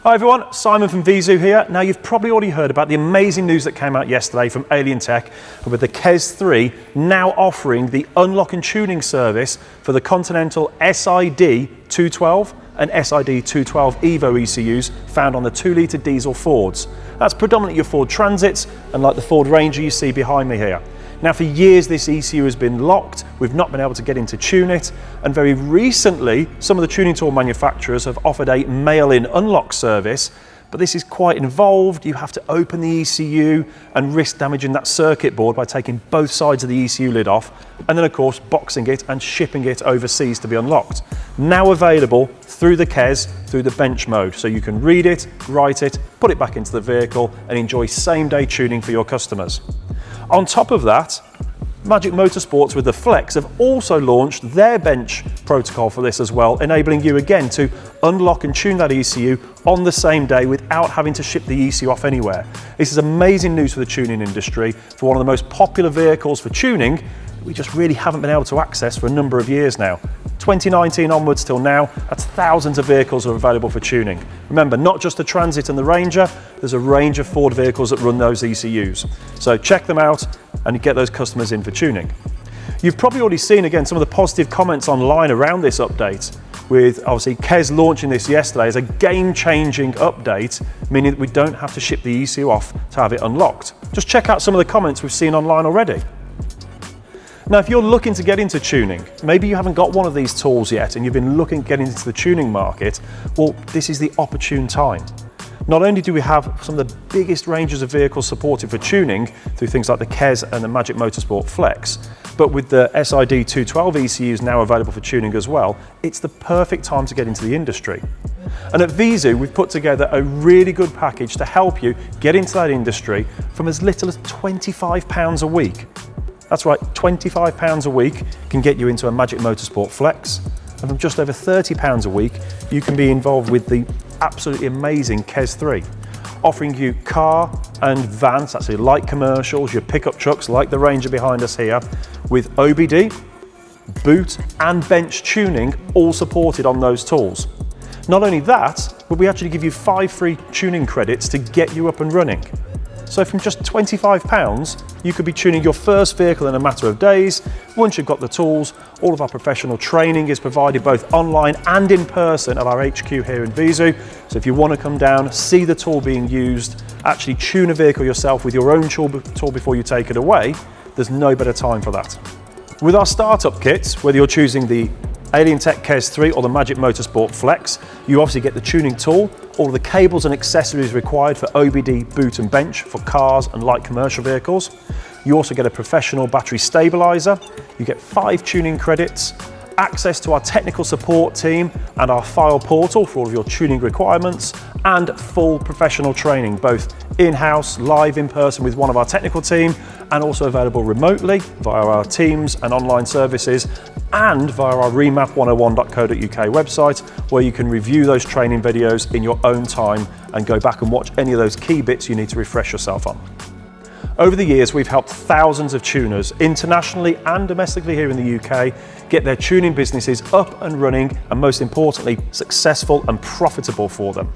Hi everyone, Simon from VIEZU here. Now you've probably already heard about the amazing news that came out yesterday from Alientech with the KESS3 now offering the unlock and tuning service for the Continental SID212 and SID212 EVO ECUs found on the 2-litre diesel Fords. That's predominantly your Ford Transits and like the Ford Ranger you see behind me here. Now for years this ECU has been locked, we've not been able to get in to tune it, and very recently some of the tuning tool manufacturers have offered a mail-in unlock service, but this is quite involved. You have to open the ECU and risk damaging that circuit board by taking both sides of the ECU lid off, and then of course boxing it and shipping it overseas to be unlocked. Now available through the KESS, through the bench mode, so you can read it, write it, put it back into the vehicle and enjoy same-day tuning for your customers. On top of that, Magic Motorsports with the Flex have also launched their bench protocol for this as well, enabling you again to unlock and tune that ECU on the same day without having to ship the ECU off anywhere. This is amazing news for the tuning industry, for one of the most popular vehicles for tuning we just really haven't been able to access for a number of years now. 2019 onwards till now, that's thousands of vehicles are available for tuning. Remember, not just the Transit and the Ranger, there's a range of Ford vehicles that run those ECUs. So check them out and get those customers in for tuning. You've probably already seen again some of the positive comments online around this update, with obviously KESS launching this yesterday as a game-changing update, meaning that we don't have to ship the ECU off to have it unlocked. Just check out some of the comments we've seen online already. Now, if you're looking to get into tuning, maybe you haven't got one of these tools yet and you've been looking to get into the tuning market, well, this is the opportune time. Not only do we have some of the biggest ranges of vehicles supported for tuning through things like the KESS and the Magic Motorsport Flex, but with the SID212 ECUs now available for tuning as well, it's the perfect time to get into the industry. And at VIEZU, we've put together a really good package to help you get into that industry from as little as £25 a week. That's right, £25 a week can get you into a Magic Motorsport Flex, and from just over £30 a week, you can be involved with the absolutely amazing KESS3, offering you car and vans, that's your light commercials, your pickup trucks like the Ranger behind us here, with OBD, boot and bench tuning all supported on those tools. Not only that, but we actually give you 5 free tuning credits to get you up and running. So from just £25, you could be tuning your first vehicle in a matter of days. Once you've got the tools, all of our professional training is provided both online and in person at our HQ here in VIEZU. So if you want to come down, see the tool being used, actually tune a vehicle yourself with your own tool before you take it away, there's no better time for that. With our startup kits, whether you're choosing the Alientech KESS3 or the Magic Motorsport Flex, you obviously get the tuning tool, all of the cables and accessories required for OBD, boot and bench for cars and light commercial vehicles. You also get a professional battery stabilizer, you get 5 tuning credits, access to our technical support team and our file portal for all of your tuning requirements, and full professional training, both in-house, live in person with one of our technical team, and also available remotely via our Teams and online services, and via our remap101.co.uk website, where you can review those training videos in your own time and go back and watch any of those key bits you need to refresh yourself on. Over the years, we've helped thousands of tuners internationally and domestically here in the UK get their tuning businesses up and running, and most importantly, successful and profitable for them.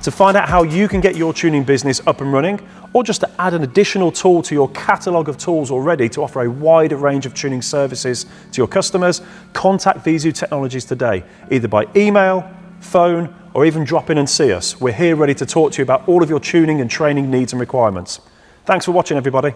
To find out how you can get your tuning business up and running, or just to add an additional tool to your catalogue of tools already to offer a wider range of tuning services to your customers, contact VIEZU Technologies today, either by email, phone, or even drop in and see us. We're here ready to talk to you about all of your tuning and training needs and requirements. Thanks for watching, everybody.